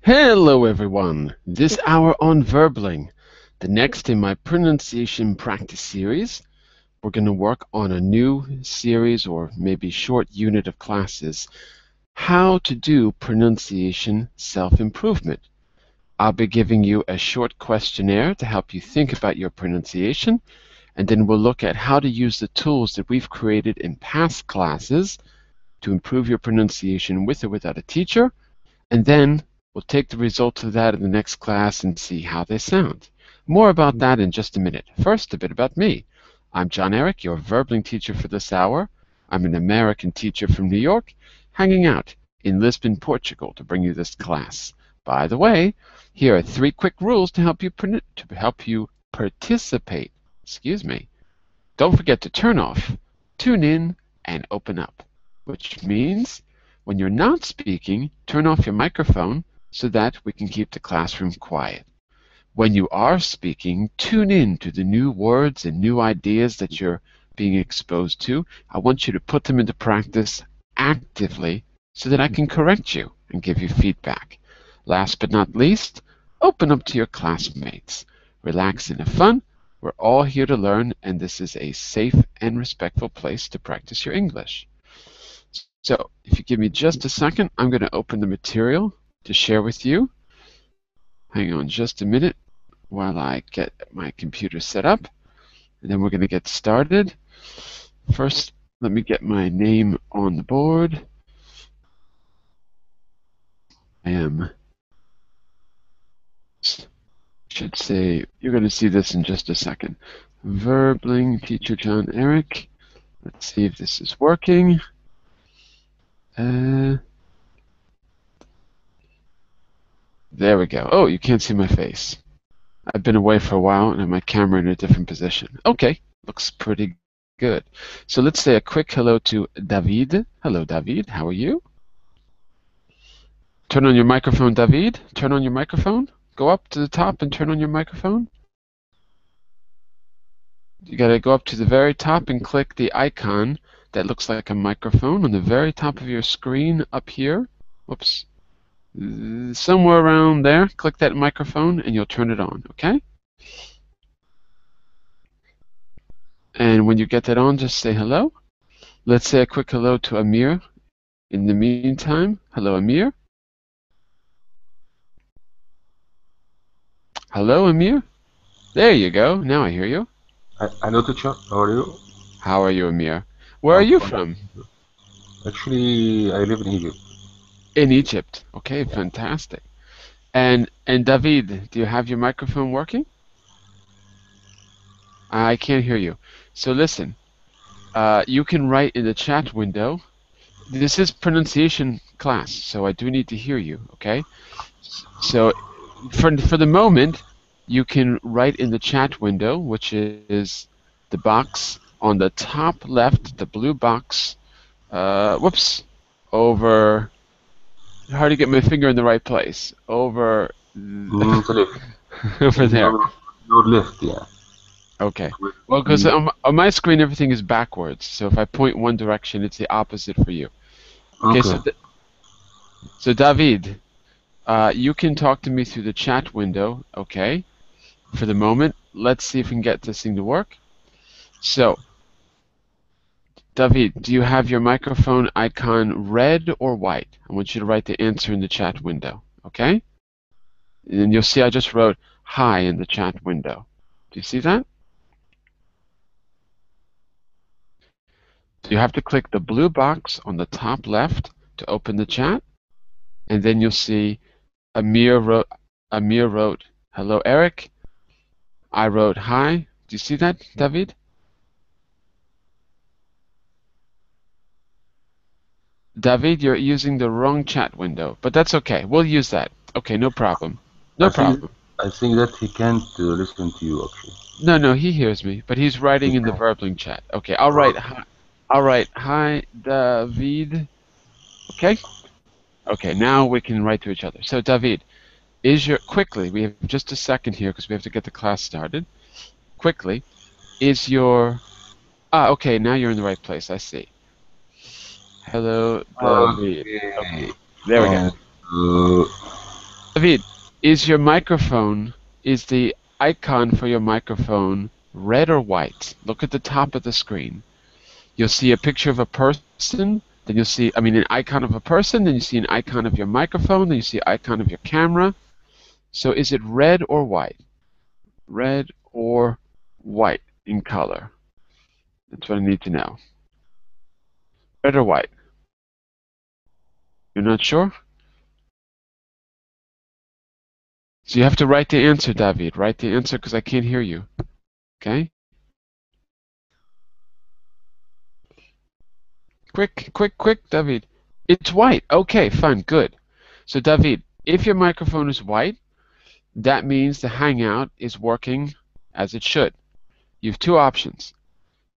Hello everyone! This hour on Verbling, the next in my pronunciation practice series, we're going to work on a new series or maybe short unit of classes, how to do pronunciation self-improvement. I'll be giving you a short questionnaire to help you think about your pronunciation, and then we'll look at how to use the tools that we've created in past classes to improve your pronunciation with or without a teacher, and then we'll take the results of that in the next class and see how they sound. More about that in just a minute. First, a bit about me. I'm John Eric, your Verbling teacher for this hour. I'm an American teacher from New York, hanging out in Lisbon, Portugal to bring you this class. By the way, here are 3 quick rules to help you participate. Excuse me. Don't forget to turn off, tune in, and open up, which means when you're not speaking, turn off your microphone so that we can keep the classroom quiet. When you are speaking, tune in to the new words and new ideas that you're being exposed to. I want you to put them into practice actively so that I can correct you and give you feedback. Last but not least, open up to your classmates. Relax and have fun. We're all here to learn, and this is a safe and respectful place to practice your English. So if you give me just a second, I'm going to open the material to share with you. Hang on just a minute while I get my computer set up, and then we're going to get started. First, let me get my name on the board. Should say, you're going to see this in just a second. Verbling teacher John Eric. Let's see if this is working. There we go. Oh, you can't see my face. I've been away for a while and I have my camera in a different position. Okay, looks pretty good. So let's say a quick hello to David. Hello, David. How are you? Turn on your microphone, David. Turn on your microphone. Go up to the top and turn on your microphone. You got to go up to the very top and click the icon that looks like a microphone on the very top of your screen up here. Whoops. Somewhere around there, click that microphone and you'll turn it on, okay? And when you get that on, just say hello. Let's say a quick hello to Amir. In the meantime, hello, Amir. Hello, Amir. There you go. Now I hear you. Hello, teacher. How are you? How are you, Amir? Where are you from? Actually, I live in Egypt. In Egypt. Okay, fantastic. And David, do you have your microphone working? I can't hear you. So listen, you can write in the chat window. This is pronunciation class, so I do need to hear you, okay? So for the moment, you can write in the chat window, which is the box on the top left, the blue box. Whoops, over. Hard to get my finger in the right place. Over. Over there. Your left, yeah. Okay. Well, because on my screen everything is backwards, so if I point one direction, it's the opposite for you. Okay. So David, you can talk to me through the chat window. Okay. For the moment, let's see if we can get this thing to work. So, David, do you have your microphone icon red or white? I want you to write the answer in the chat window, okay? And you'll see I just wrote hi in the chat window. Do you see that? So you have to click the blue box on the top left to open the chat, and then you'll see Amir wrote, hello, Eric. I wrote hi. Do you see that, David? David, you're using the wrong chat window, but that's okay. We'll use that. Okay, no problem. No problem. I think that he can't listen to you, actually. No, he hears me, but he's writing in the Verbling chat. Okay, I'll write hi. I'll write hi, David. Okay? Okay, now we can write to each other. So, David, quickly, we have just a second here because we have to get the class started. Quickly, okay, now you're in the right place, I see. Hello, David. Okay, there we go. David, is your microphone, is the icon for your microphone red or white? Look at the top of the screen. You'll see a picture of a person, then you'll see, an icon of a person, then you see an icon of your microphone, then you see an icon of your camera. So is it red or white? Red or white in color? That's what I need to know. Red or white? You're not sure? So you have to write the answer, David. Write the answer because I can't hear you. Okay? Quick, quick, quick, David. It's white. Okay, fine, good. So, David, if your microphone is white, that means the Hangout is working as it should. You have two options.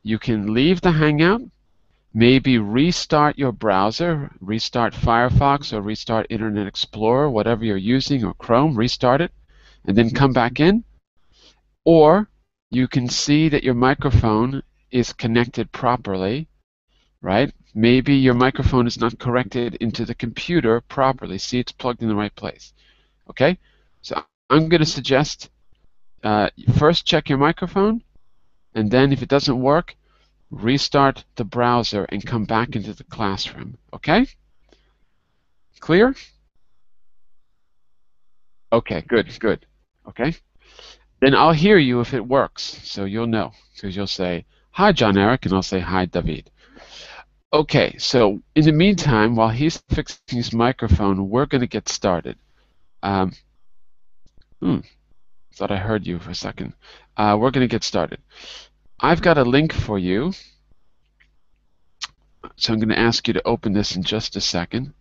You can leave the Hangout, maybe restart your browser, restart Firefox or restart Internet Explorer, whatever you're using, or Chrome, restart it, and then come back in. Or you can see that your microphone is connected properly, right? Maybe your microphone is not connected into the computer properly. See, it's plugged in the right place. Okay? So I'm going to suggest first check your microphone, and then if it doesn't work, restart the browser and come back into the classroom. Okay? Clear? Okay, good, good. Okay? Then I'll hear you if it works, so you'll know. Because you'll say, hi, John Eric, and I'll say, hi, David. Okay, so in the meantime, while he's fixing his microphone, we're going to get started. Thought I heard you for a second. We're going to get started. I've got a link for you, so I'm going to ask you to open this in just a second.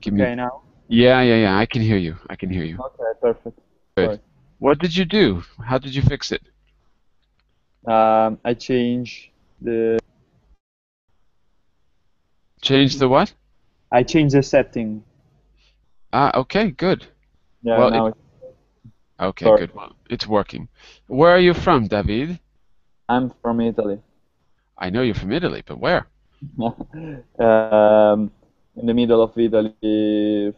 Give me... Okay, now? Yeah, I can hear you. I can hear you. Okay, perfect. Good. Sorry. What did you do? How did you fix it? I changed the... Change the what? I changed the setting. Okay, good. Yeah, well, now okay, sorry. Good. Well, it's working. Where are you from, David? I'm from Italy. I know you're from Italy, but where? In the middle of Italy.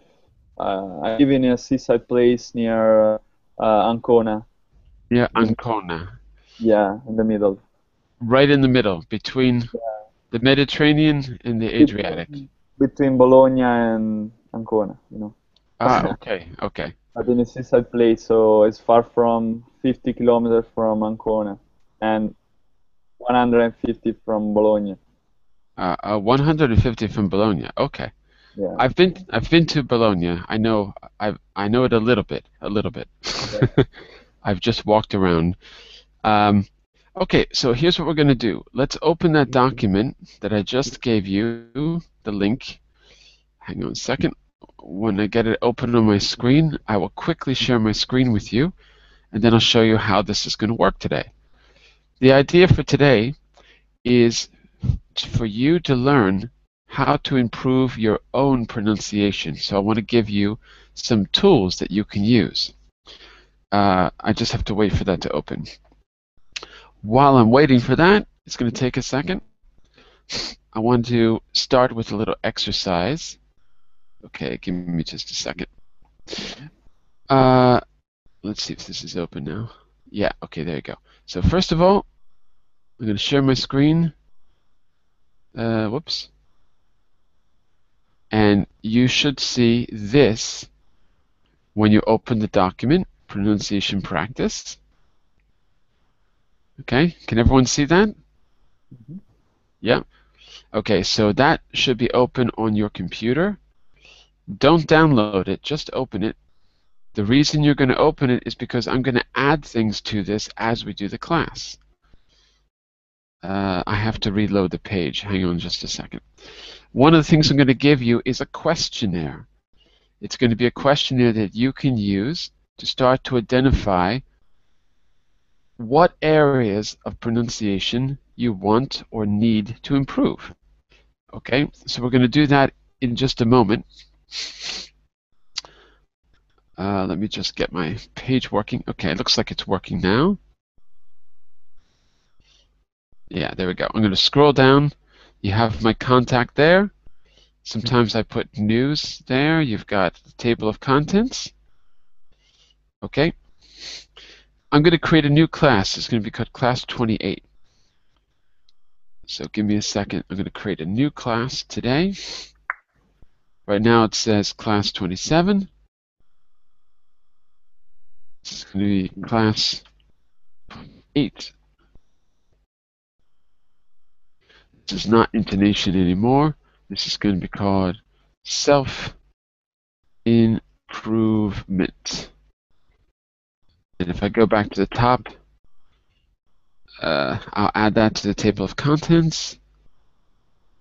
I live in a seaside place near Ancona. Yeah, Ancona. Yeah, in the middle. Right in the middle, between the Mediterranean and the Adriatic. Between Bologna and Ancona, you know. Okay. But in a seaside place, so it's far from 50 kilometers from Ancona and 150 from Bologna. 150 from Bologna. Okay. Yeah. I've been to Bologna. I know it a little bit. Okay. I've just walked around. Okay, so here's what we're going to do. Let's open that document that I just gave you, the link. Hang on a second. When I get it open on my screen, I will quickly share my screen with you, and then I'll show you how this is going to work today. The idea for today is for you to learn how to improve your own pronunciation. So I want to give you some tools that you can use. I just have to wait for that to open. While I'm waiting for that, it's going to take a second. I want to start with a little exercise. Okay, give me just a second. Let's see if this is open now. Yeah, okay, there you go. So first of all, I'm going to share my screen. Whoops. And you should see this when you open the document, Pronunciation Practice. Okay, can everyone see that? Mm-hmm. Yeah. Okay, so that should be open on your computer. Don't download it, just open it. The reason you're going to open it is because I'm going to add things to this as we do the class. I have to reload the page. Hang on just a second. One of the things I'm going to give you is a questionnaire. It's going to be a questionnaire that you can use to start to identify what areas of pronunciation you want or need to improve. Okay, so we're going to do that in just a moment. Let me just get my page working. Okay, it looks like it's working now. Yeah, there we go. I'm going to scroll down. You have my contact there. Sometimes I put news there. You've got the table of contents. Okay. I'm going to create a new class. It's going to be called class 28. So give me a second. I'm going to create a new class today. Right now it says class 27. This is going to be class 8. This is not intonation anymore. This is going to be called self-improvement. And if I go back to the top, I'll add that to the table of contents.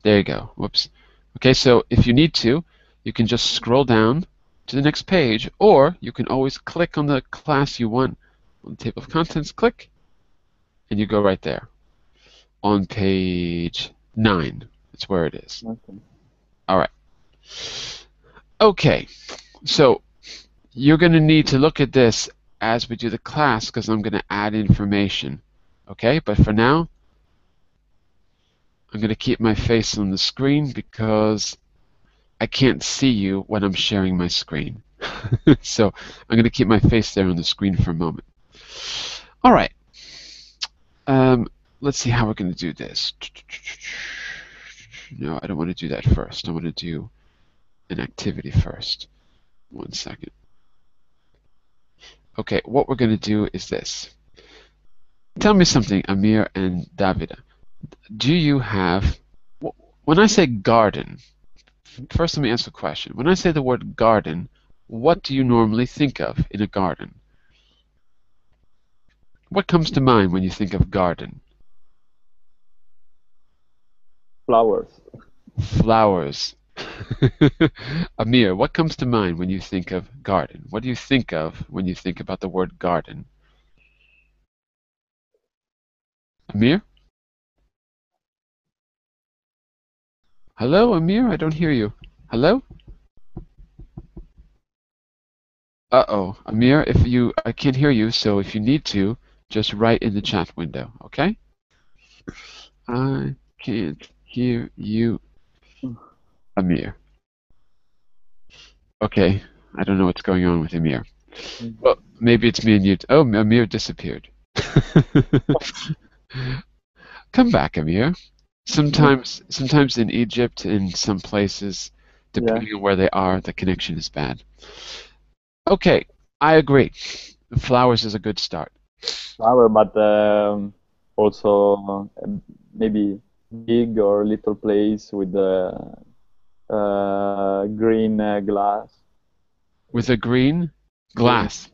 There you go. Whoops. Okay, so if you need to, you can just scroll down to the next page, or you can always click on the class you want on the table of contents, click, and you go right there. On page 9, that's where it is. Okay. All right. Okay, so you're going to need to look at this as we do the class because I'm going to add information. Okay, but for now, I'm going to keep my face on the screen because I can't see you when I'm sharing my screen. So I'm going to keep my face there on the screen for a moment. All right. Let's see how we're going to do this. No, I don't want to do that first. I want to do an activity first. 1 second. Okay, what we're going to do is this. Tell me something, Amir and Davida. Do you have, when I say garden, first let me ask a question. When I say the word garden, what do you normally think of in a garden? What comes to mind when you think of garden? Flowers. Flowers. Amir, what comes to mind when you think of garden? What do you think of when you think about the word garden? Amir? Hello, Amir? I don't hear you. Hello? Uh-oh. Amir, I can't hear you, so if you need to, just write in the chat window, okay? I can't hear you, Amir. Okay, I don't know what's going on with Amir. Well, maybe it's me and you. Oh, Amir disappeared. Come back, Amir. Sometimes in Egypt, in some places, depending on where they are, the connection is bad. Okay, I agree. The flowers is a good start. Flower, but also maybe big or little place with green glass. With a green glass.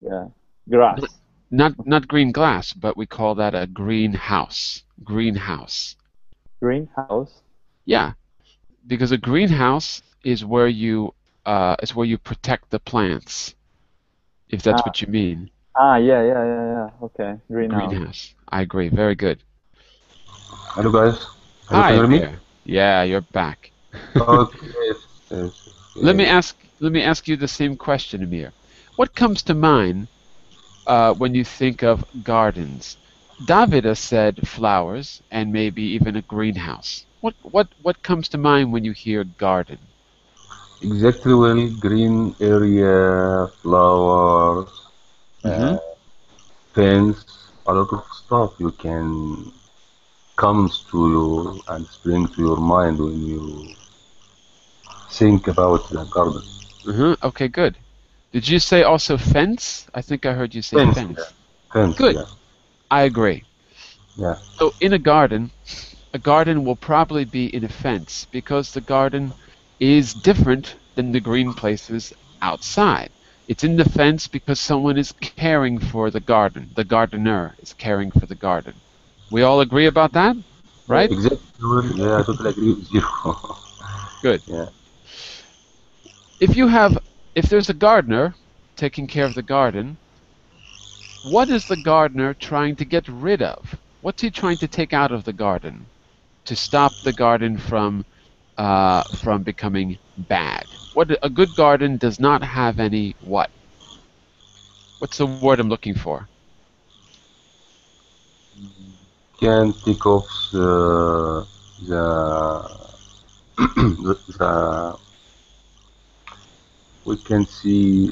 Yeah, grass. Not green glass, but we call that a greenhouse. Greenhouse. Greenhouse? Yeah, because a greenhouse is where you protect the plants, if that's what you mean. Yeah. Okay, greenhouse. Greenhouse. I agree. Very good. Hello guys. Hi, Can you hear me? Amir. Yeah, you're back. Okay. Yes. Let me ask you the same question, Amir. What comes to mind when you think of gardens? Davida said flowers and maybe even a greenhouse. What comes to mind when you hear garden? Exactly. Well, green area, flowers, fence, a lot of stuff you can comes to you and spring to your mind when you think about the garden. Okay, good. Did you say also fence? I think I heard you say fence. Yeah. Fence. Good. Yeah. I agree. Yeah. So in a garden will probably be in a fence because the garden is different than the green places outside. It's in the fence because someone is caring for the garden. The gardener is caring for the garden. We all agree about that, right? Exactly. Yeah, I totally agree with you. Good. Yeah. If there's a gardener taking care of the garden, what is the gardener trying to get rid of? What's he trying to take out of the garden to stop the garden from becoming bad? A good garden does not have any what? What's the word I'm looking for? Can take off the the, we can see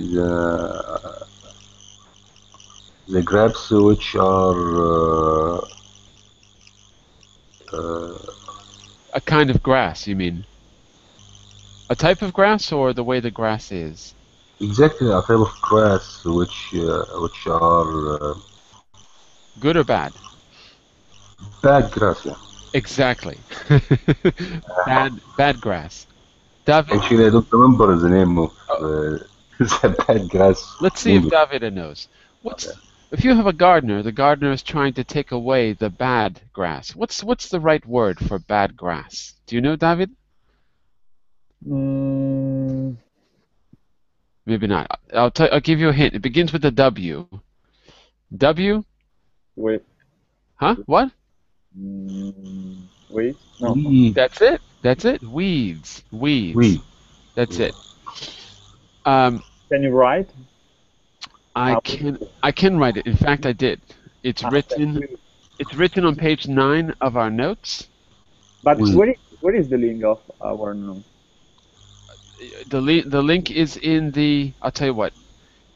the grapes which are A kind of grass, you mean? A type of grass or the way the grass is? exactly a type of grass which are Good or bad? bad grass. Yeah. Exactly. Bad grass. David, Actually, I don't remember the name of the bad grass let's see in if English. Davida knows. If you have a gardener, the gardener is trying to take away the bad grass. What's the right word for bad grass? Do you know, David? Mm, Maybe not. I'll give you a hint. It begins with a W. W? wait. Huh? What? Wait. No. Weed, That's it. That's it. Weeds. Weeds. weed. That's Yeah. it. Um, Can you write? I can write it. In fact, I did. It's written. Wait. It's written on page 9 of our notes. But Weed. where is the link of our note? The link is in the. I'll tell you what.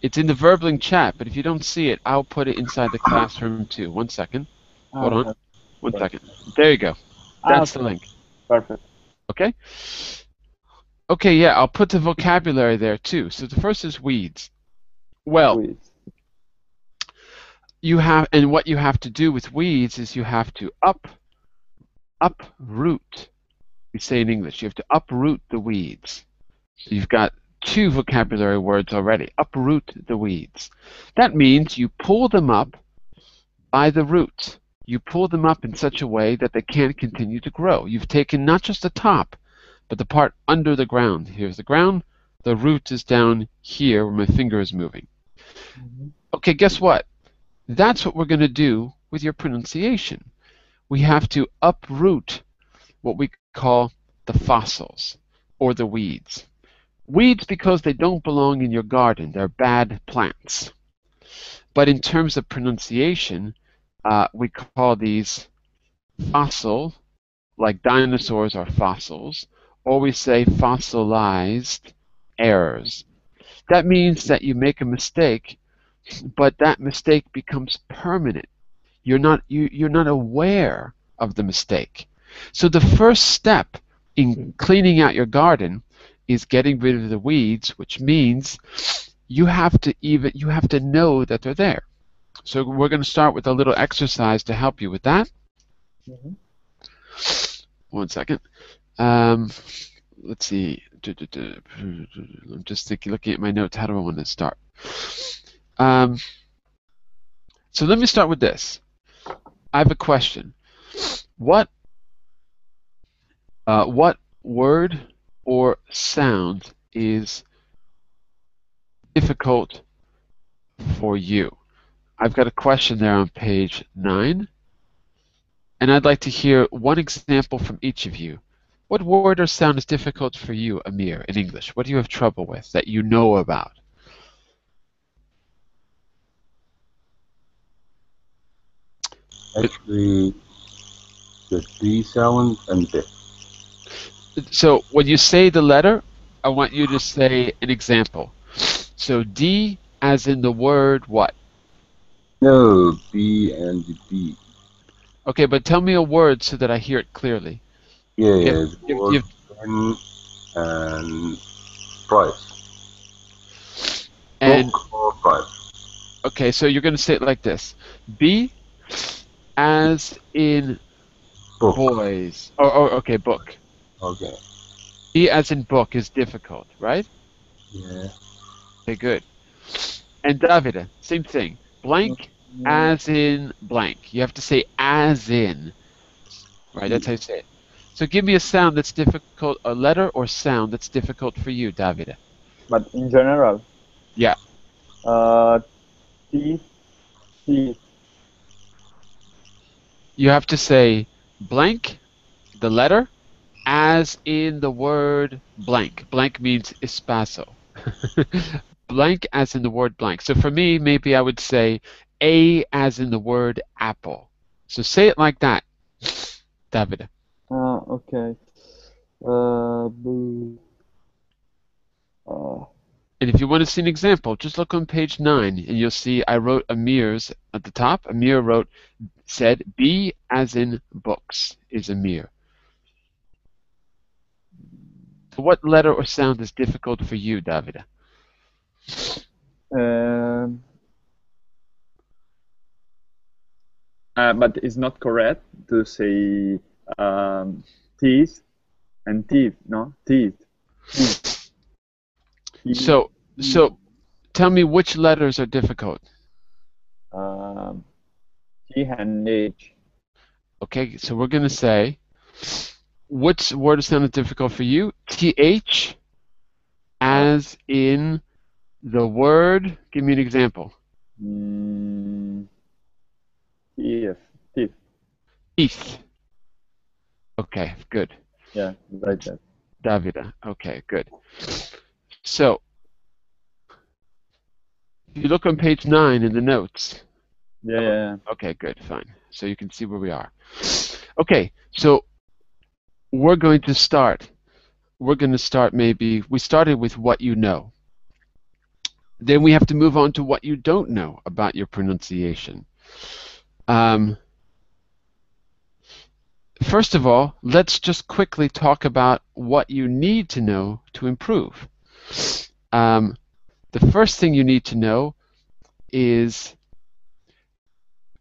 It's in the Verbling chat. But if you don't see it, I'll put it inside the classroom too. 1 second. Hold on. Okay. 1 second. There you go. That's the link. Perfect. Okay. Okay. Yeah. I'll put the vocabulary there too. So the first is weeds. Well, Wait. and what you have to do with weeds is you have to uproot. We say in English, you have to uproot the weeds. So you've got 2 vocabulary words already. Uproot the weeds. That means you pull them up by the roots. You pull them up in such a way that they can't continue to grow. You've taken not just the top, but the part under the ground. Here's the ground. The root is down here where my finger is moving. Okay, guess what? That's what we're going to do with your pronunciation. We have to uproot what we call the fossils or the weeds. Weeds because they don't belong in your garden. They're bad plants. But in terms of pronunciation, we call these fossil, like dinosaurs are fossils, or we say fossilized errors. That means that you make a mistake, but that mistake becomes permanent. You're not aware of the mistake. So the first step in cleaning out your garden is getting rid of the weeds, which means you have to know that they're there. So we're going to start with a little exercise to help you with that. 1 second. Let's see. I'm just looking at my notes. How do I want to start? So let me start with this. I have a question. What word or sound is difficult for you? I've got a question there on page 9, and I'd like to hear one example from each of you. What word or sound is difficult for you, Amir, in English? What do you have trouble with that you know about? Actually, the D sound and the. So when you say the letter, I want you to say an example. So D as in the word what? No, B and B. Okay, but tell me a word so that I hear it clearly. Yeah, Give- the word pen and price. And Book or price. okay, so you're going to say it like this. B as in Book. boys. Okay, book. Okay. B as in book is difficult, right? Yeah. Okay, good. And Davide, same thing. Blank as in blank. You have to say as in. Right, that's how you say it. So give me a sound that's difficult, a letter or sound that's difficult for you, Davide. But in general. Yeah. Teeth. Teeth. You have to say blank, the letter, as in the word blank. Blank means espacio. Blank as in the word blank. So for me, maybe I would say A as in the word apple. So say it like that, Davide. Okay. Boo. And if you want to see an example, just look on page 9, and you'll see I wrote Amir's at the top. Amir said, B as in books is Amir. So what letter or sound is difficult for you, Davida? But it's not correct to say teeth and teeth, no? Teeth. So tell me which letters are difficult. T and H. Okay, so we're going to say, which word sounded difficult for you? TH as in the word. Give me an example. Teeth. Teeth. Teeth. Okay, good. Yeah, like that. Davida. Okay, good. So, if you look on page 9 in the notes. Yeah. Okay, good, fine. So you can see where we are. Okay, so we're going to start. We're going to start maybe, we started with what you know. Then we have to move on to what you don't know about your pronunciation. First of all, let's just quickly talk about what you need to know to improve. The first thing you need to know is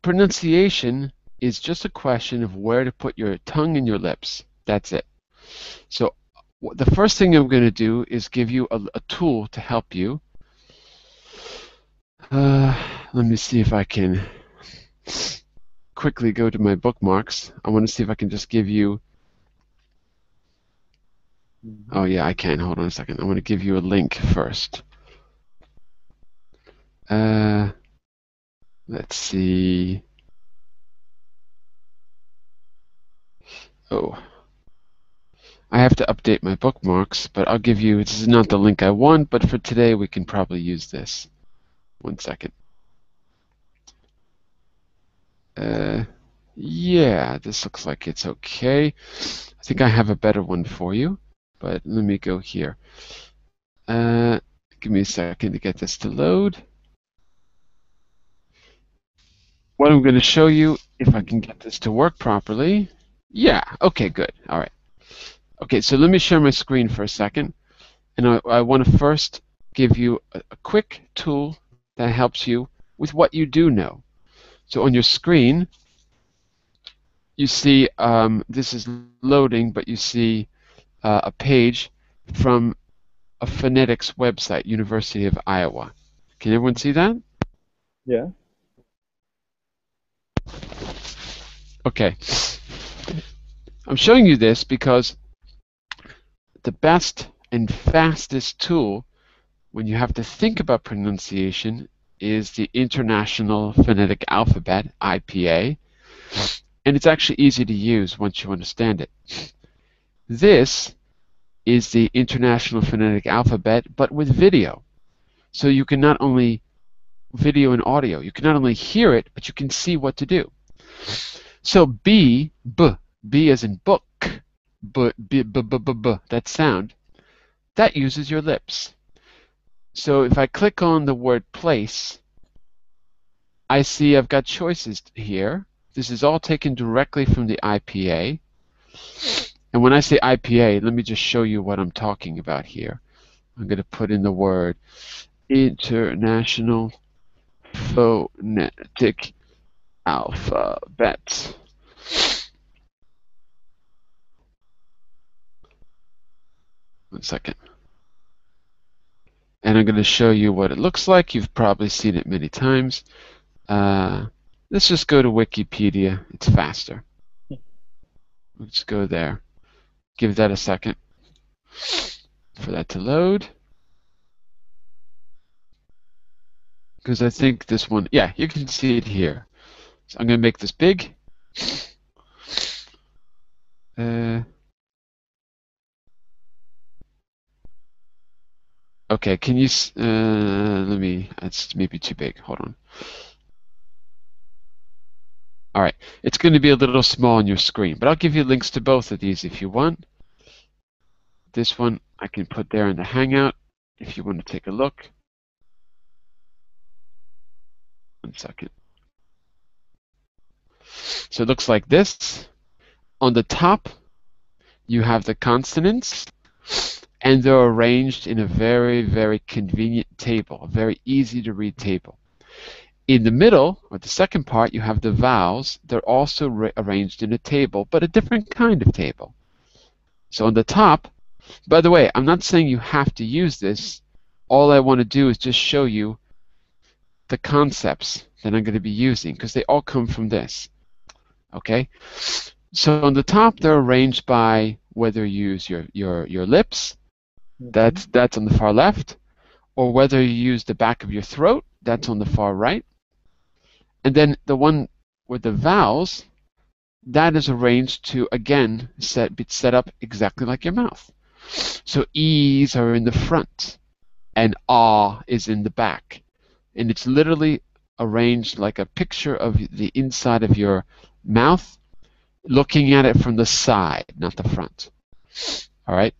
pronunciation is just a question of where to put your tongue in your lips. That's it. So the first thing I'm going to do is give you a tool to help you. Let me see if I can quickly go to my bookmarks. I want to see if I can just give you... Oh yeah, I can. Hold on a second. I want to give you a link first. Let's see. Oh. I have to update my bookmarks, but I'll give you... This is not the link I want, but for today we can probably use this. 1 second. Yeah, this looks like it's okay. I think I have a better one for you, but let me go here. Give me a second to get this to load. What I'm going to show you, if I can get this to work properly. Yeah, okay, good. All right. Okay, so let me share my screen for a second. And I want to first give you a quick tool that helps you with what you do know. So on your screen, you see this is loading, but you see a page from a phonetics website, University of Iowa. Can everyone see that? Yeah. Okay. I'm showing you this because the best and fastest tool when you have to think about pronunciation is the International Phonetic Alphabet, IPA, and it's actually easy to use once you understand it. This is the International Phonetic Alphabet, but with video. So you can not only video and audio, you can not only hear it, but you can see what to do. So B as in book, B, that sound, that uses your lips. So if I click on the word place, I see I've got choices here. This is all taken directly from the IPA. And when I say IPA, let me just show you what I'm talking about here. I'm going to put in the word International Phonetic Alphabet. One second. And I'm going to show you what it looks like. You've probably seen it many times. Let's just go to Wikipedia. It's faster. Let's go there. Give that a second for that to load. Because I think this one, yeah, you can see it here. So I'm going to make this big. Okay, can you, let me, that's maybe too big. Hold on. All right, it's going to be a little small on your screen, but I'll give you links to both of these if you want. This one I can put there in the Hangout if you want to take a look. 1 second. So it looks like this. On the top, you have the consonants, and they're arranged in a very, very convenient table, a very easy to read table. In the middle, or the second part, you have the vowels. They're also arranged in a table, but a different kind of table. So on the top, by the way, I'm not saying you have to use this. All I want to do is just show you the concepts that I'm going to be using, because they all come from this. Okay? So on the top, they're arranged by whether you use your lips, that's on the far left, or whether you use the back of your throat, that's on the far right. And then the one with the vowels, that is arranged to, again, be set up exactly like your mouth. So E's are in the front, and Ah is in the back. And it's literally arranged like a picture of the inside of your mouth, looking at it from the side, not the front. All right?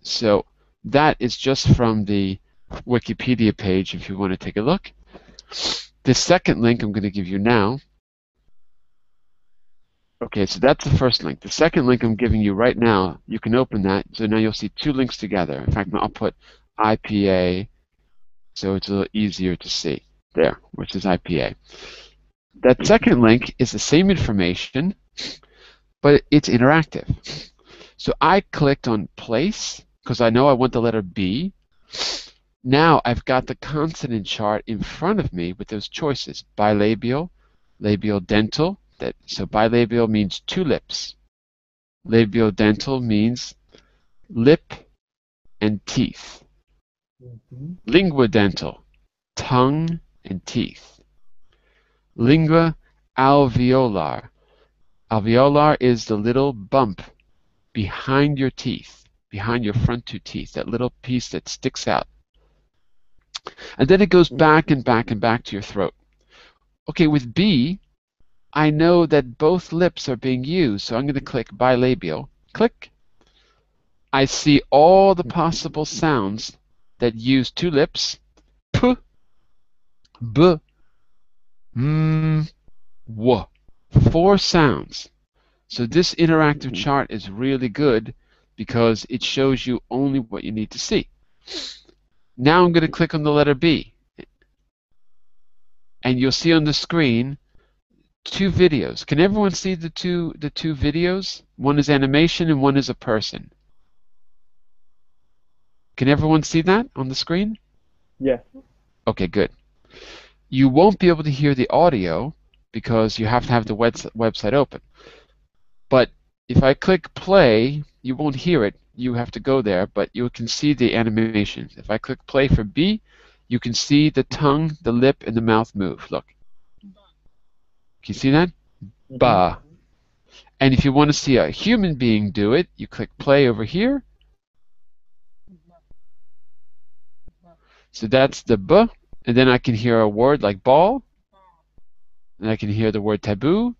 So that is just from the Wikipedia page if you want to take a look. The second link I'm going to give you now. Okay, so that's the first link. The second link I'm giving you right now, you can open that. So now you'll see two links together. In fact, I'll put IPA so it's a little easier to see there, which is IPA. That second link is the same information, but it's interactive. So I clicked on place because I know I want the letter B. Now I've got the consonant chart in front of me with those choices: bilabial, labial dental. So bilabial means two lips. Labial dental means lip and teeth. Lingua dental, tongue and teeth. Lingua alveolar. Alveolar is the little bump behind your teeth, behind your front two teeth, that little piece that sticks out. And then it goes back and back and back to your throat. Okay, with B, I know that both lips are being used, so I'm going to click bilabial. Click. I see all the possible sounds that use two lips. P, B, M, W. 4 sounds. So this interactive chart is really good because it shows you only what you need to see. Now I'm going to click on the letter B. And you'll see on the screen 2 videos. Can everyone see the two videos? One is animation and one is a person. Can everyone see that on the screen? Yeah. Okay, good. You won't be able to hear the audio because you have to have the website open. But if I click play, you won't hear it. You have to go there, but you can see the animations. If I click play for B, you can see the tongue, the lip, and the mouth move. Look. Can you see that? Ba. And if you want to see a human being do it, you click play over here. So that's the B. And then I can hear a word like ball. And I can hear the word taboo.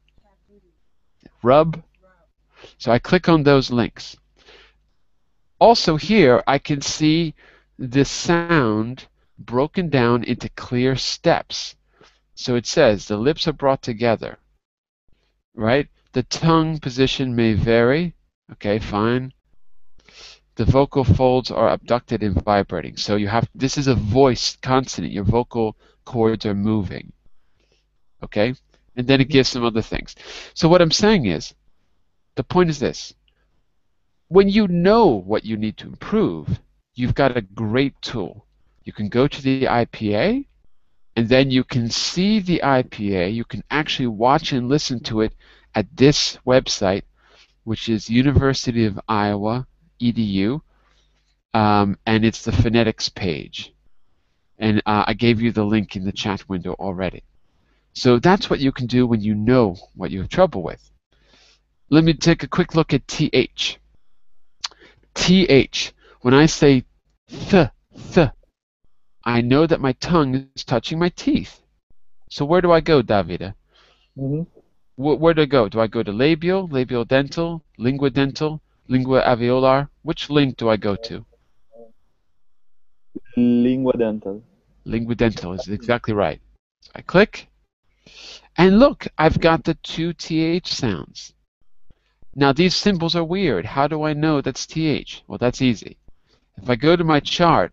Rub. So I click on those links. Also here, I can see the sound broken down into clear steps. So it says the lips are brought together, right? The tongue position may vary. Okay, fine. The vocal folds are abducted and vibrating. So you have, this is a voice consonant. Your vocal cords are moving. Okay? And then it gives some other things. So what I'm saying is, the point is this. When you know what you need to improve, you've got a great tool. You can go to the IPA, and then you can see the IPA. You can actually watch and listen to it at this website, which is University of Iowa EDU, and it's the phonetics page. And I gave you the link in the chat window already. So that's what you can do when you know what you have trouble with. Let me take a quick look at TH. TH, when I say th, I know that my tongue is touching my teeth. So where do I go, Davida? Where do I go? Do I go to labial, labial dental, lingua alveolar, Which link do I go to? Lingua dental. Lingua dental is exactly right. So I click, and look, I've got the two TH sounds. Now these symbols are weird. How do I know that's TH? Well, that's easy. If I go to my chart,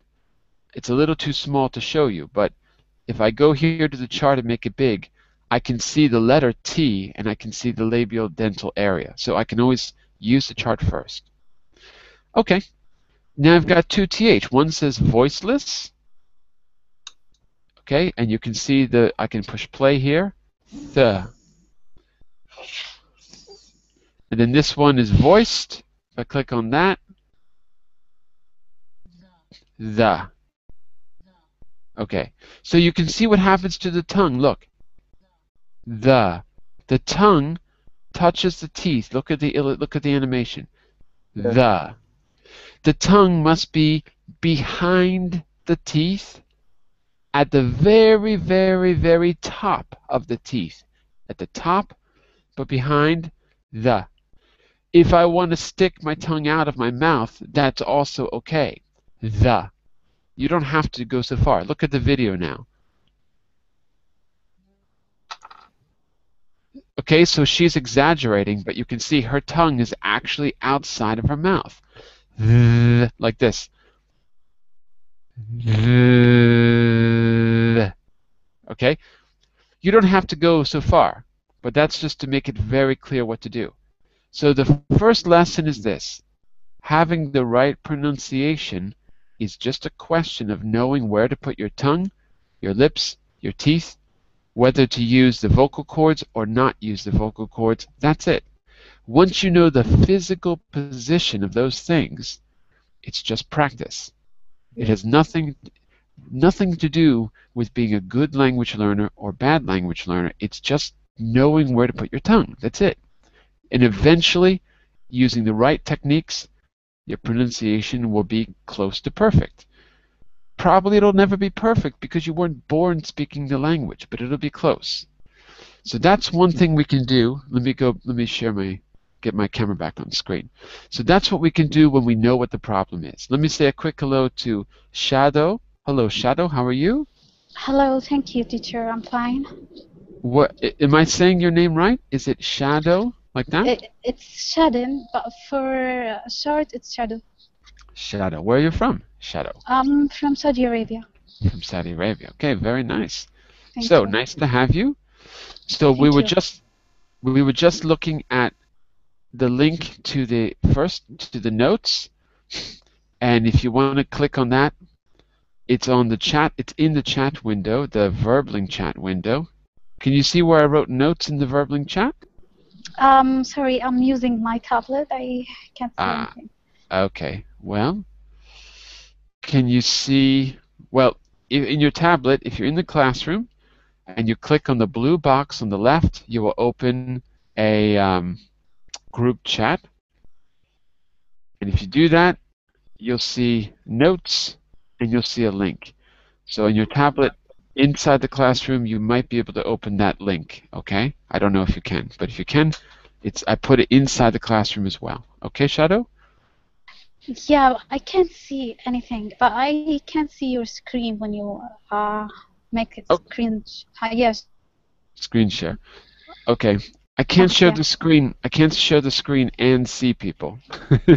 it's a little too small to show you, but if I go here to the chart and make it big, I can see the letter T and I can see the labial dental area. So I can always use the chart first. Okay, now I've got two TH. One says voiceless. Okay, and you can see I can push play here. The. And then this one is voiced. If I click on that, the. Okay, so you can see what happens to the tongue. Look, the tongue touches the teeth. Look at the animation. Yeah. The tongue must be behind the teeth, at the very, very, very top of the teeth. At the top, but behind the. If I want to stick my tongue out of my mouth, that's also okay. The. You don't have to go so far. Look at the video now. Okay, so she's exaggerating, but you can see her tongue is actually outside of her mouth. Like this. Okay? You don't have to go so far, but that's just to make it very clear what to do. So the first lesson is this. Having the right pronunciation is just a question of knowing where to put your tongue, your lips, your teeth, whether to use the vocal cords or not use the vocal cords. That's it. Once you know the physical position of those things, it's just practice. It has nothing to do with being a good language learner or bad language learner. It's just knowing where to put your tongue. That's it. And eventually, using the right techniques, your pronunciation will be close to perfect. Probably it'll never be perfect because you weren't born speaking the language, but it'll be close. So that's one thing we can do. Let me get my camera back on screen. So that's what we can do when we know what the problem is. Let me say a quick hello to Shadow. Hello, Shadow. How are you? Hello, thank you, teacher. I'm fine. What am I saying your name right? Is it Shadow like that? It's Shadin, but for short, it's Shadow. Shadow. Where are you from? Shadow. From Saudi Arabia. From Saudi Arabia. Okay, very nice. Thank So you. nice to have you. So we were just looking at the link to the notes, and if you want to click on that, it's on the chat. It's in the chat window, the Verbling chat window. Can you see where I wrote notes in the Verbling chat? Sorry, I'm using my tablet. I can't see anything. Okay. Well, can you see? Well, in your tablet, if you're in the classroom and you click on the blue box on the left, you will open a group chat. And if you do that, you'll see notes and you'll see a link. So in your tablet, inside the classroom, you might be able to open that link. Okay? I don't know if you can, but if you can, I put it inside the classroom as well. Okay, Shadow? Yeah, I can't see anything, but I can see your screen when you make it screen. Yes. Screen share. Okay. I can't show the screen. I can't show the screen and see people,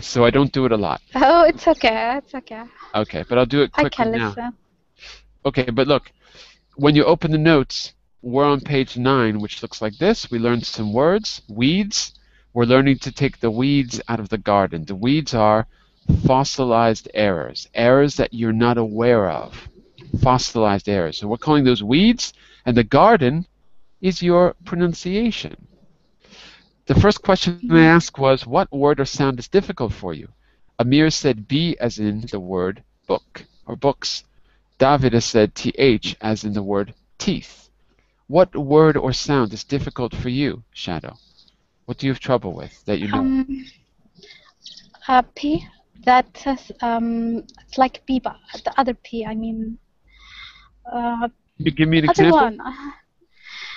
so I don't do it a lot. Oh, it's okay. It's okay. Okay, but I'll do it quickly now. I can listen. Okay, but look, when you open the notes, we're on page 9, which looks like this. We learned some words. Weeds. We're learning to take the weeds out of the garden. The weeds are fossilized errors, errors that you're not aware of. Fossilized errors. So we're calling those weeds, and the garden is your pronunciation. The first question I asked was, what word or sound is difficult for you? Amir said B as in the word book or books. David has said TH as in the word teeth. What word or sound is difficult for you, Shadow? What do you have trouble with that you know? P. That it's like P, but the other P. I mean. Can you give me an other example? One.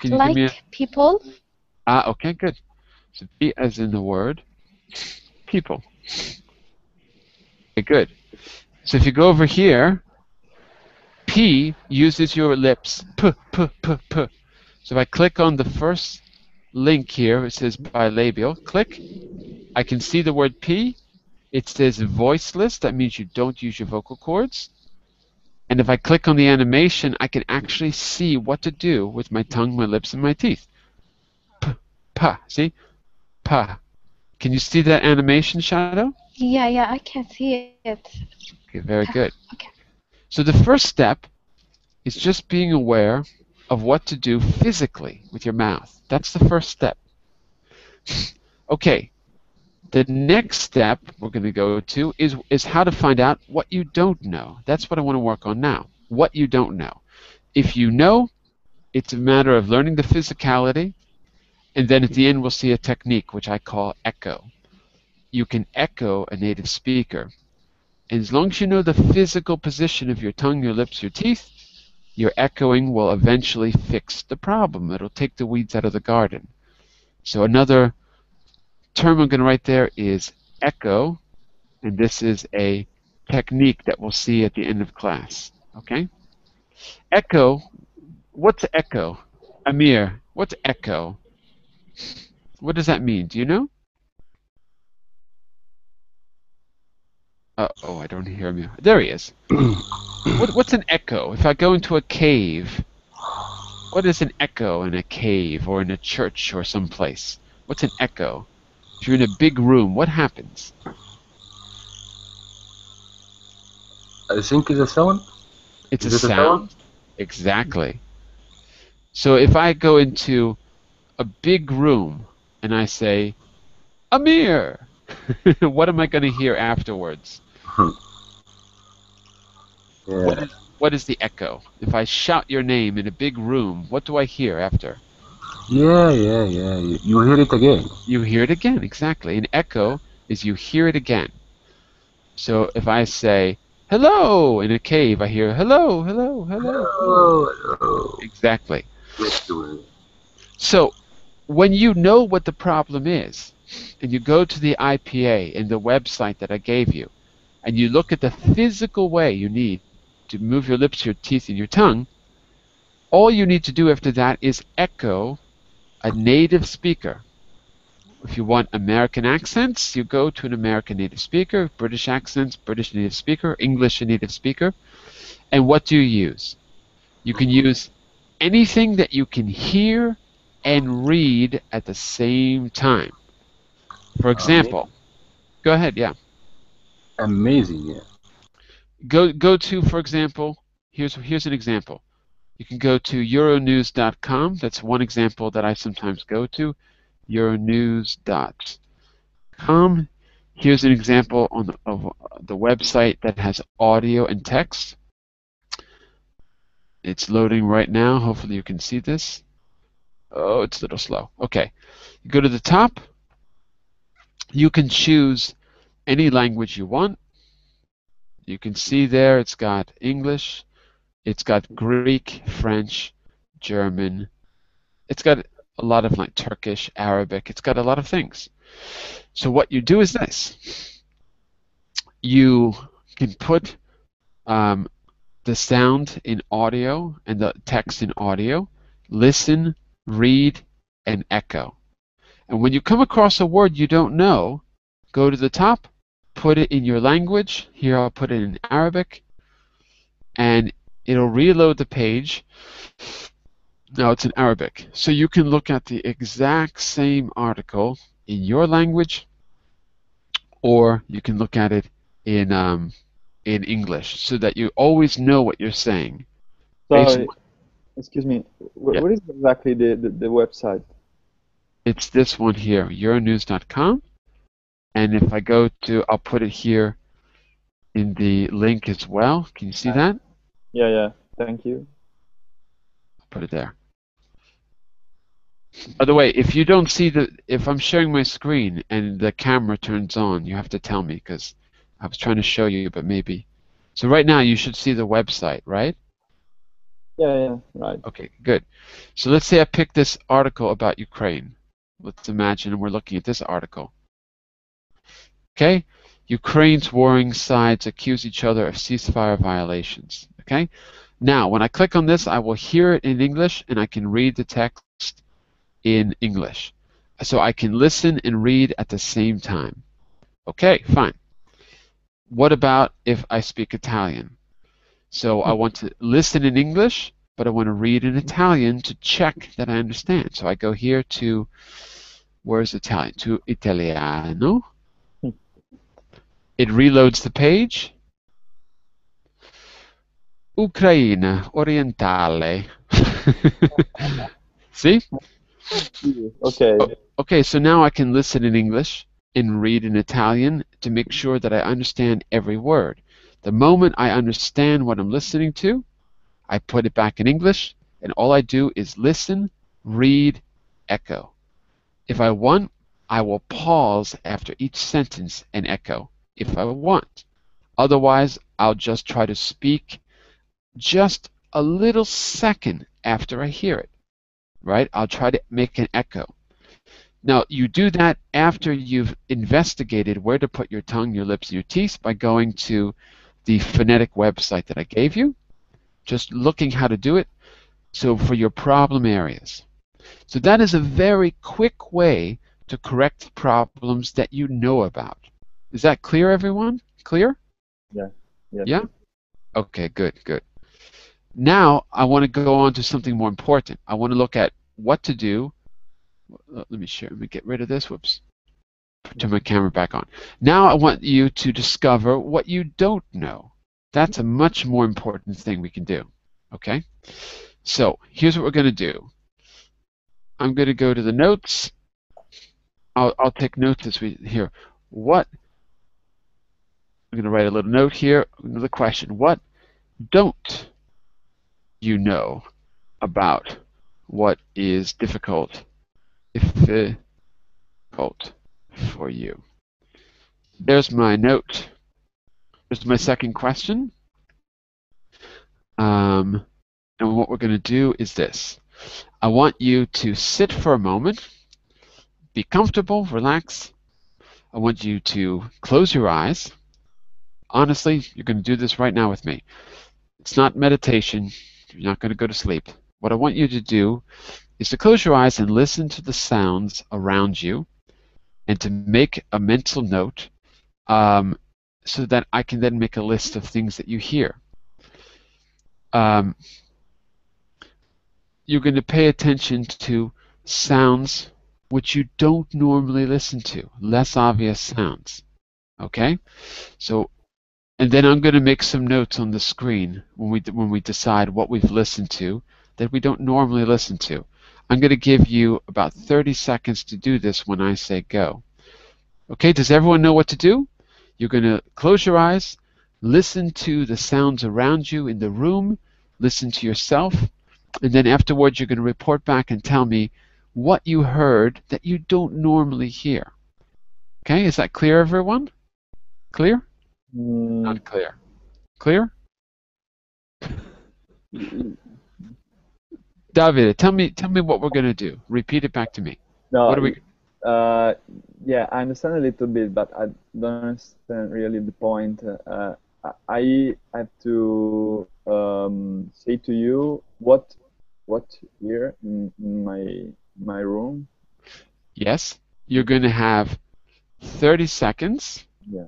Can you like give me people. Okay, good. So P as in the word people. Okay, good. So if you go over here, P uses your lips. P, p, p, p. So if I click on the first link here, it says bilabial. Click. I can see the word P. It says voiceless. That means you don't use your vocal cords. And if I click on the animation, I can actually see what to do with my tongue, my lips, and my teeth. P, pa. See? Pa. Can you see that animation, Shadow? Yeah, yeah, I can see it. Okay, very good. Okay. So the first step is just being aware of what to do physically with your mouth. That's the first step. Okay. The next step we're going to go to is how to find out what you don't know. That's what I want to work on now. What you don't know. If you know, it's a matter of learning the physicality, and then at the end we'll see a technique which I call echo. You can echo a native speaker. And as long as you know the physical position of your tongue, your lips, your teeth, your echoing will eventually fix the problem. It'll take the weeds out of the garden. So another term I'm going to write there is echo, and this is a technique that we'll see at the end of class. Okay? Echo, what's echo? Amir, what's echo? What does that mean? Do you know? Uh-oh, I don't hear him. There he is. What's an echo? If I go into a cave, what is an echo in a cave or in a church or someplace? What's an echo? If you're in a big room, what happens? I think it's a sound. It's Is a it a sound. Exactly. So if I go into a big room and I say, Amir, what am I going to hear afterwards? Yeah. What is the echo? If I shout your name in a big room, what do I hear after? Yeah. You hear it again. You hear it again, exactly. An echo is you hear it again. So if I say, hello, in a cave, I hear, hello, hello, hello. Oh. Exactly. Yes, to it. So when you know what the problem is, and you go to the IPA in the website that I gave you, and you look at the physical way you need to move your lips, your teeth, and your tongue, all you need to do after that is echo a native speaker. If you want American accents, you go to an American native speaker, British accents, British native speaker, English native speaker. And what do you use? You can use anything that you can hear and read at the same time. For example, go ahead, yeah. Amazing, yeah. Go to, for example, here's an example. You can go to Euronews.com. That's one example that I sometimes go to. Euronews.com. Here's an example of the website that has audio and text. It's loading right now. Hopefully you can see this. Oh, it's a little slow. Okay. You go to the top. You can choose any language you want. You can see there it's got English. It's got Greek, French, German. It's got a lot of like Turkish, Arabic. It's got a lot of things. So what you do is this. You can put the sound in audio and the text in audio. Listen, read, and echo. And when you come across a word you don't know, go to the top, put it in your language. Here I'll put it in Arabic. And it'll reload the page. Now it's in Arabic. So you can look at the exact same article in your language, or you can look at it in English, so that you always know what you're saying. Sorry, excuse me. What is exactly the website? It's this one here, Euronews.com. And if I go to, I'll put it here in the link as well. Can you see that? Yeah. Thank you. I'll put it there. By the way, if you don't see if I'm sharing my screen and the camera turns on, you have to tell me, because I was trying to show you, but maybe. So right now you should see the website, right? Yeah, right. Okay, good. So let's say I pick this article about Ukraine. Let's imagine we're looking at this article. Okay, Ukraine's warring sides accuse each other of ceasefire violations. Okay? Now, when I click on this, I will hear it in English and I can read the text in English. So I can listen and read at the same time. Okay, fine. What about if I speak Italian? So I want to listen in English, but I want to read in Italian to check that I understand. So I go here to, where's Italian? To Italiano. It reloads the page. Ucraina orientale. See? Okay. Okay, so now I can listen in English and read in Italian to make sure that I understand every word. The moment I understand what I'm listening to, I put it back in English, and all I do is listen, read, echo. If I want, I will pause after each sentence and echo if I want. Otherwise, I'll just try to speak just a little second after I hear it, right? I'll try to make an echo. Now, you do that after you've investigated where to put your tongue, your lips, and your teeth by going to the phonetic website that I gave you, just looking how to do it, so for your problem areas. So that is a very quick way to correct problems that you know about. Is that clear, everyone? Clear? Yeah. Yes. Yeah? Okay, good, good. Now, I want to go on to something more important. I want to look at what to do. Let me share. Let me get rid of this. Whoops. Turn my camera back on. Now I want you to discover what you don't know. That's a much more important thing we can do. Okay? So here's what we're going to do. I'm going to go to the notes. I'll take notes as we here. What? I'm going to write a little note here. Another question. What don't you know about what is difficult for you? There's my note. There's my second question. And what we're going to do is this. I want you to sit for a moment, be comfortable, relax. I want you to close your eyes. Honestly, you're going to do this right now with me. It's not meditation. You're not going to go to sleep. What I want you to do is to close your eyes and listen to the sounds around you and to make a mental note so that I can then make a list of things that you hear. You're going to pay attention to sounds which you don't normally listen to, less obvious sounds. Okay? So, and then I'm going to make some notes on the screen when we decide what we've listened to that we don't normally listen to. I'm going to give you about 30 seconds to do this when I say go. Okay, does everyone know what to do? You're going to close your eyes, listen to the sounds around you in the room, listen to yourself, and then afterwards you're going to report back and tell me what you heard that you don't normally hear. Okay, is that clear, everyone? Clear? Not clear. Clear? David, tell me what we're going to do. Repeat it back to me. No, What are we? yeah, I understand a little bit, but I don't understand really the point. I have to say to you what here in my room. Yes, you're going to have 30 seconds. Yeah.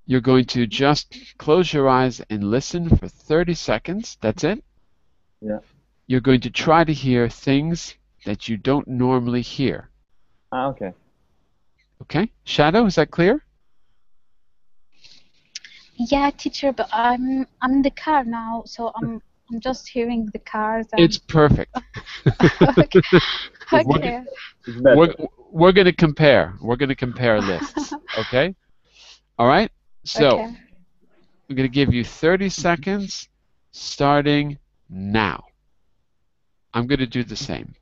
You're going to just close your eyes and listen for 30 seconds. That's it. Yeah. You're going to try to hear things that you don't normally hear. Ah, okay. Okay? Shadow, is that clear? Yeah, teacher, but I'm in the car now, so I'm just hearing the cars. It's perfect. Okay. Okay. It's better. We're going to compare. We're going to compare lists. Okay? All right? So Okay. I'm going to give you 30 seconds starting now. I'm going to do the same.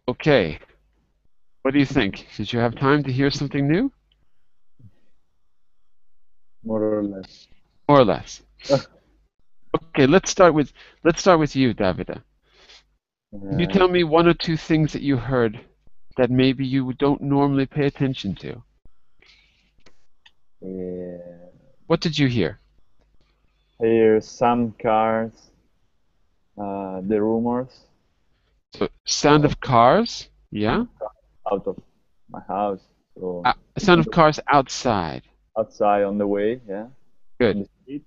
Okay. What do you think? Did you have time to hear something new? More or less. More or less. Okay, let's start with you, Davida. Can you tell me one or two things that you heard that maybe you don't normally pay attention to? What did you hear? I hear some cars, the rumors So, sound of cars, yeah? out of my house. So Sound of cars outside. outside on the way, yeah, on Good. the street,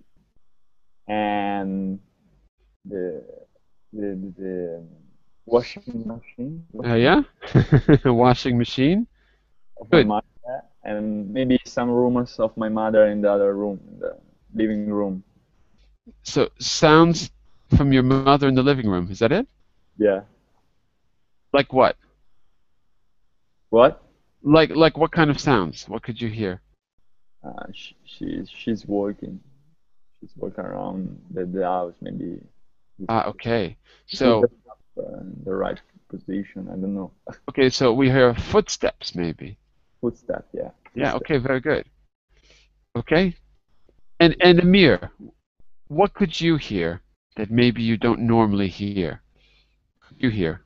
and the the washing machine Yeah? Washing machine? of Good. my mother, and maybe some rumors of my mother in the other room, in the living room. So, sounds from your mother in the living room, is that it? Yeah. Like what? What? Like what kind of sounds? What could you hear? She's working. She's walking around the house, maybe. Okay. So, In the right position. I don't know. okay, so we hear footsteps, maybe. Footstep, yeah. Yeah, okay, very good. Okay. And Amir, what could you hear that maybe you don't normally hear? You hear?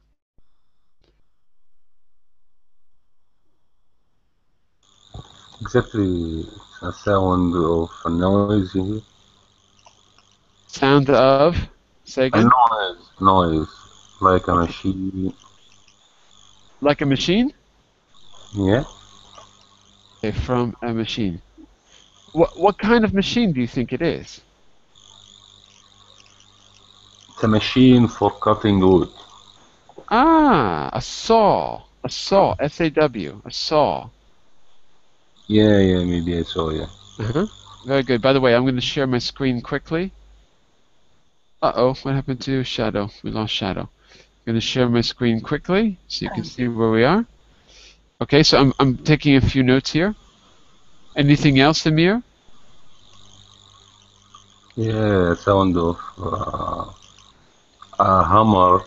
Exactly, a sound of a noise here. Sound of? Say A again? noise, like a machine. Like a machine? Yeah. Okay, from a machine. What kind of machine do you think it is? It's a machine for cutting wood. A saw. A saw. S-A-W. A saw. Yeah, maybe I saw, yeah. Very good. By the way, I'm going to share my screen quickly. Uh-oh, what happened to Shadow? We lost Shadow. I'm going to share my screen quickly so you can see where we are. Okay, so I'm taking a few notes here. Anything else, Amir? Yeah, sound of a hammer.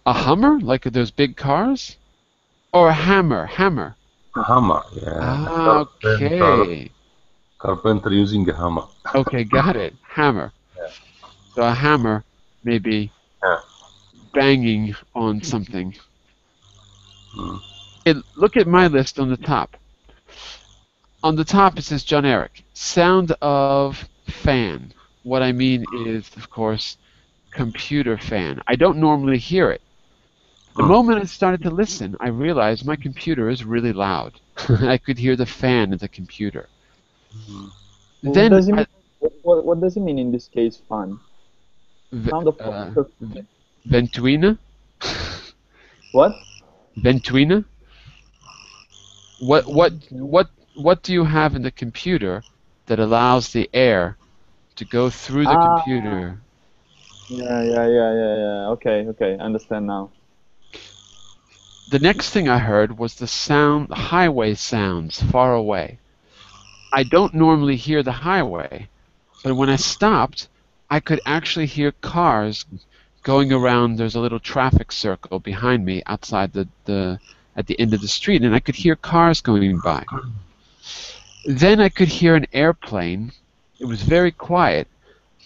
A Hummer? Like those big cars? Or a hammer? Hammer. Hammer, yeah. Okay. Carpenter using a hammer. Okay, got it. Hammer. Yeah. So a hammer maybe banging on something. Okay, look at my list on the top. On the top it says John Eric. Sound of fan. What I mean is, of course, computer fan. I don't normally hear it. The moment I started to listen, I realized my computer is really loud. I could hear the fan of the computer. Then what does it mean in this case, fan? Sound of Ventuina? What? Ventuina? What do you have in the computer that allows the air to go through the computer? Yeah. Okay, I understand now. The next thing I heard was the sound, highway sounds far away. I don't normally hear the highway, but when I stopped, I could actually hear cars going around. There's a little traffic circle behind me outside at the end of the street, and I could hear cars going by. Then I could hear an airplane. It was very quiet,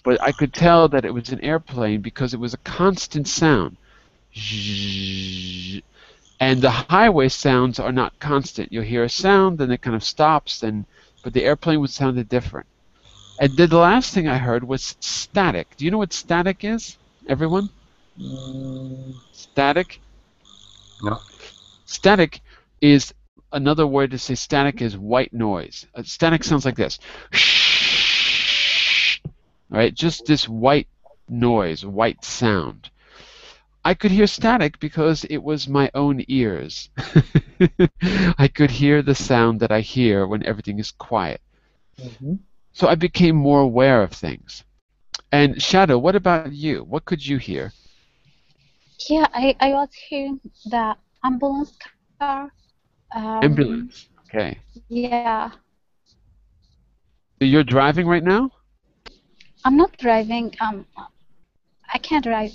but I could tell that it was an airplane because it was a constant sound. And the highway sounds are not constant. You'll hear a sound, then it kind of stops, but the airplane would sound different. And then the last thing I heard was static. Do you know what static is, everyone? Static? No. Static is another word to say static is white noise. Static sounds like this. All right, just this white noise, white sound. I could hear static because it was my own ears. I could hear the sound that I hear when everything is quiet. So I became more aware of things. And Shadow, what about you? What could you hear? Yeah, I was hearing the ambulance car. Ambulance. Okay. Yeah. So you're driving right now? I'm not driving. I can't drive.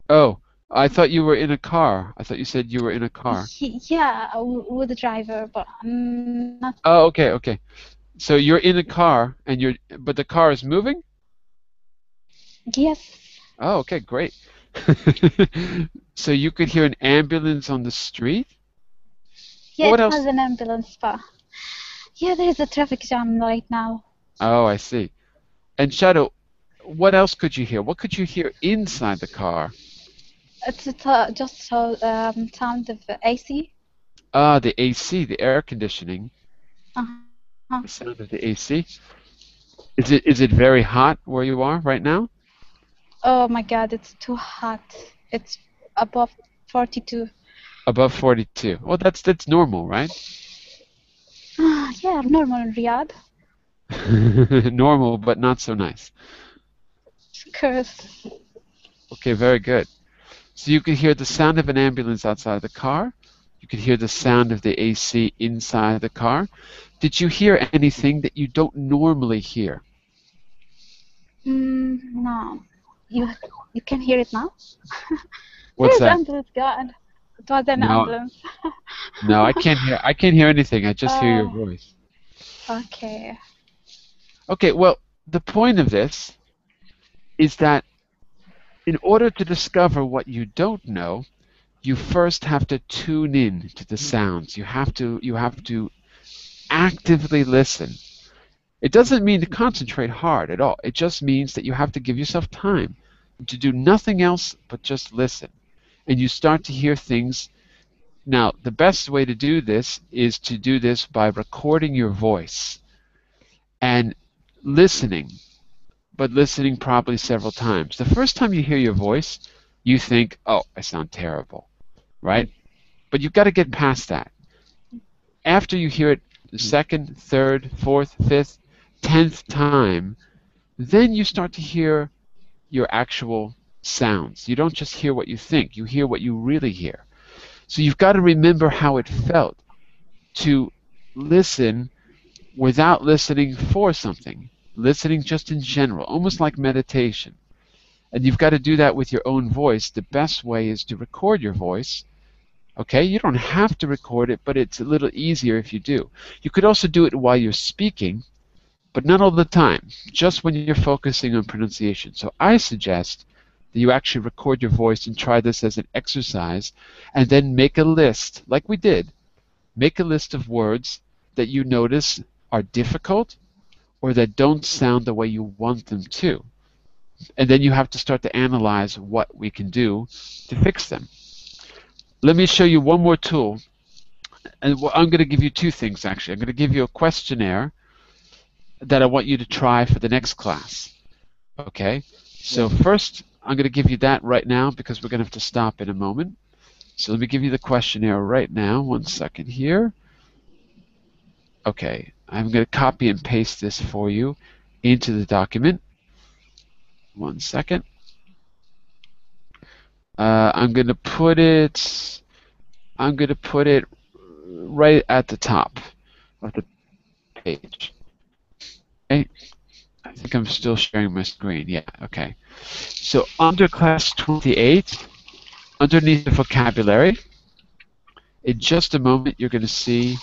Oh, I thought you were in a car. I thought you said you were in a car. Yeah, with the driver, but I'm not. Oh, okay, okay. So you're in a car, and but the car is moving? Yes. Oh, okay, great. So you could hear an ambulance on the street? Yeah, What it else? has an ambulance, but yeah, there is a traffic jam right now. Oh, I see. And Shadow, what else could you hear? What could you hear inside the car? It's just sound of AC. Ah, the AC, the air conditioning. Uh-huh. The sound of the AC. Is it very hot where you are right now? Oh my God, it's too hot. It's above 42. Above 42. Well, that's normal, right? Yeah, normal in Riyadh. Normal, but not so nice. Curse. Okay, very good. So you could hear the sound of an ambulance outside the car. You could hear the sound of the AC inside the car. Did you hear anything that you don't normally hear? No. You can hear it now? What's Where's that? ambulance gone? It was an No, ambulance. no, I can't hear. I can't hear anything. I just hear your Oh, voice. okay. Okay, well, the point of this is that in order to discover what you don't know, you first have to tune in to the sounds. You have to actively listen. It doesn't mean to concentrate hard at all. It just means that you have to give yourself time to do nothing else but just listen. And you start to hear things. Now, the best way to do this is to do this by recording your voice and listening, but listening probably several times. The first time you hear your voice, you think, oh, I sound terrible, right? But you've got to get past that. After you hear it the second, third, fourth, fifth, 10th time, then you start to hear your actual sounds. You don't just hear what you think, you hear what you really hear. So you've got to remember how it felt to listen without listening for something, listening just in general, almost like meditation. And you've got to do that with your own voice. The best way is to record your voice. Okay, you don't have to record it, but it's a little easier if you do. You could also do it while you're speaking, but not all the time, just when you're focusing on pronunciation. So I suggest that you actually record your voice and try this as an exercise, and then make a list, like we did. Make a list of words that you notice are difficult or that don't sound the way you want them to. And then you have to start to analyze what we can do to fix them. Let me show you one more tool. And I'm going to give you two things, actually. I'm going to give you a questionnaire that I want you to try for the next class. Okay? So first, I'm going to give you that right now because we're going to have to stop in a moment. So let me give you the questionnaire right now. 1 second here. Okay, I'm going to copy and paste this for you into the document. 1 second. I'm going to put it right at the top of the page. Okay. I think I'm still sharing my screen. Yeah, okay. So under class 28, underneath the vocabulary, in just a moment you're going to see,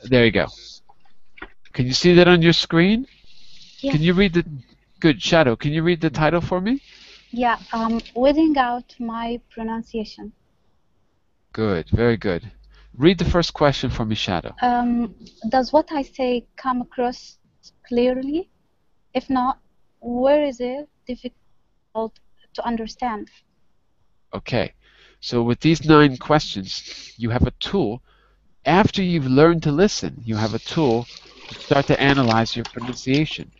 there you go. Can you see that on your screen? Yes. Can you read the, good, Shadow, can you read the title for me? Yeah, weeding out my pronunciation. Good, very good. Read the first question for me, Shadow. Does what I say come across clearly? If not, where is it difficult to understand? Okay, so with these 9 questions, you have a tool. After you've learned to listen, you have a tool to start to analyze your pronunciation.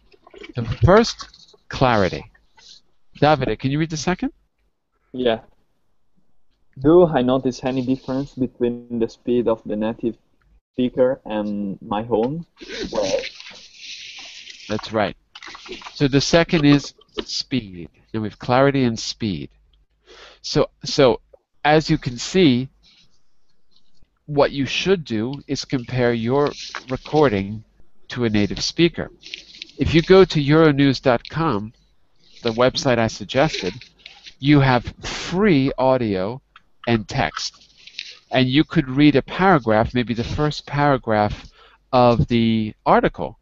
The first, clarity. Davide, can you read the second? Yeah. Do I notice any difference between the speed of the native speaker and my own? Well, That's right. So the second is speed. And we have clarity and speed. So as you can see, what you should do is compare your recording to a native speaker. If you go to Euronews.com, the website I suggested, you have free audio and text. And you could read a paragraph, maybe the first paragraph of the article,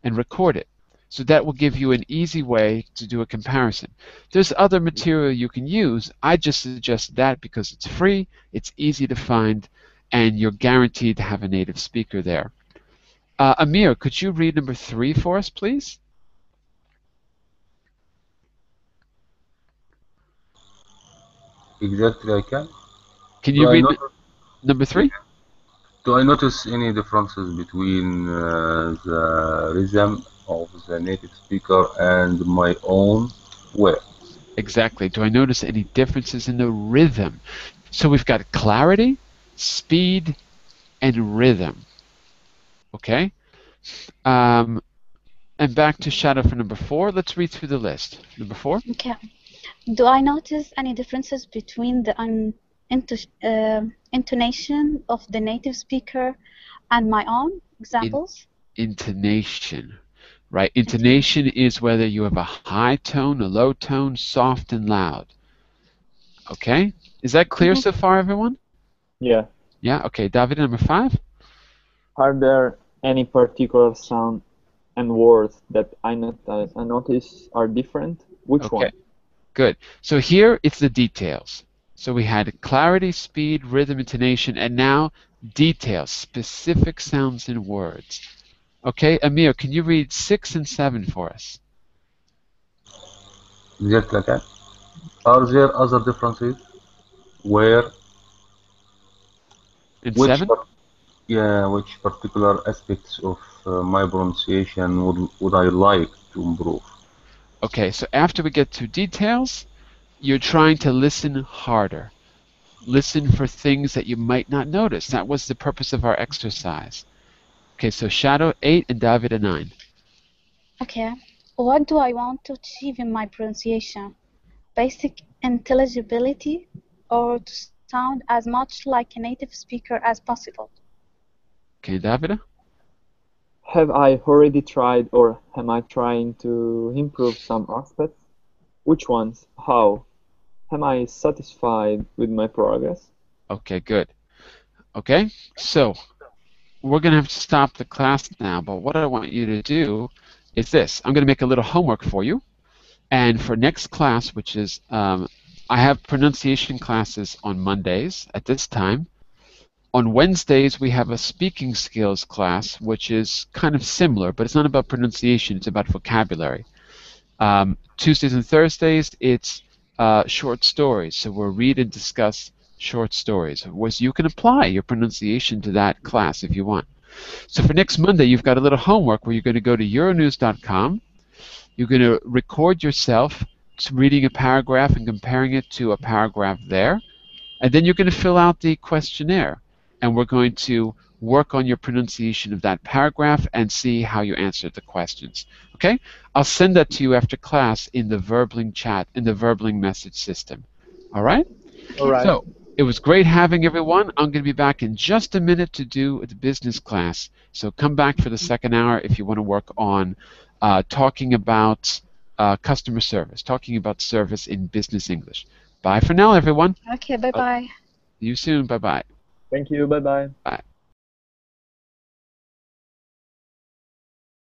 and record it. So that will give you an easy way to do a comparison. There's other material you can use. I just suggest that because it's free, it's easy to find, and you're guaranteed to have a native speaker there. Amir, could you read number 3 for us, please? Exactly, I can. Can you read number 3? Do I notice any differences between the rhythm of the native speaker and my own way? Exactly. Do I notice any differences in the rhythm? So we've got clarity, speed, and rhythm. Okay? And back to Shadow for number 4. Let's read through the list. Number 4? Okay. Do I notice any differences between the intonation of the native speaker and my own? Examples? Intonation. Right? Intonation is whether you have a high tone, a low tone, soft and loud. Okay? Is that clear so far, everyone? Yeah. Yeah? Okay. David, number 5? Are there any particular sound and words that I notice are different? Which one? Good. So here it's the details. So we had clarity, speed, rhythm, intonation, and now details, specific sounds and words. Okay, Amir, can you read 6 and 7 for us? Exactly, I can. Are there other differences where In 7? Which particular aspects of my pronunciation would I like to improve? Okay, so after we get to details, you're trying to listen harder. Listen for things that you might not notice. That was the purpose of our exercise. Okay, so Shadow 8 and David a 9. Okay. What do I want to achieve in my pronunciation? Basic intelligibility, or to sound as much like a native speaker as possible? Okay, David? Have I already tried, or am I trying to improve some aspects? Which ones? How? Am I satisfied with my progress? Okay, good. Okay, so we're going to have to stop the class now, but what I want you to do is this. I'm going to make a little homework for you. And for next class, which is, I have pronunciation classes on Mondays at this time. On Wednesdays, we have a speaking skills class, which is kind of similar, but it's not about pronunciation, it's about vocabulary. Tuesdays and Thursdays, it's short stories. So we'll read and discuss short stories. You can apply your pronunciation to that class if you want. So for next Monday, you've got a little homework where you're going to go to Euronews.com. You're going to record yourself reading a paragraph and comparing it to a paragraph there. And then you're going to fill out the questionnaire. And we're going to work on your pronunciation of that paragraph and see how you answered the questions. Okay? I'll send that to you after class in the Verbling chat, in the Verbling message system. All right? All right. So, it was great having everyone. I'm going to be back in just a minute to do the business class. So come back for the second hour if you want to work on talking about customer service, talking about service in business English. Bye for now, everyone. Okay, bye-bye. See you soon. Bye-bye. Thank you. Bye-bye. Bye.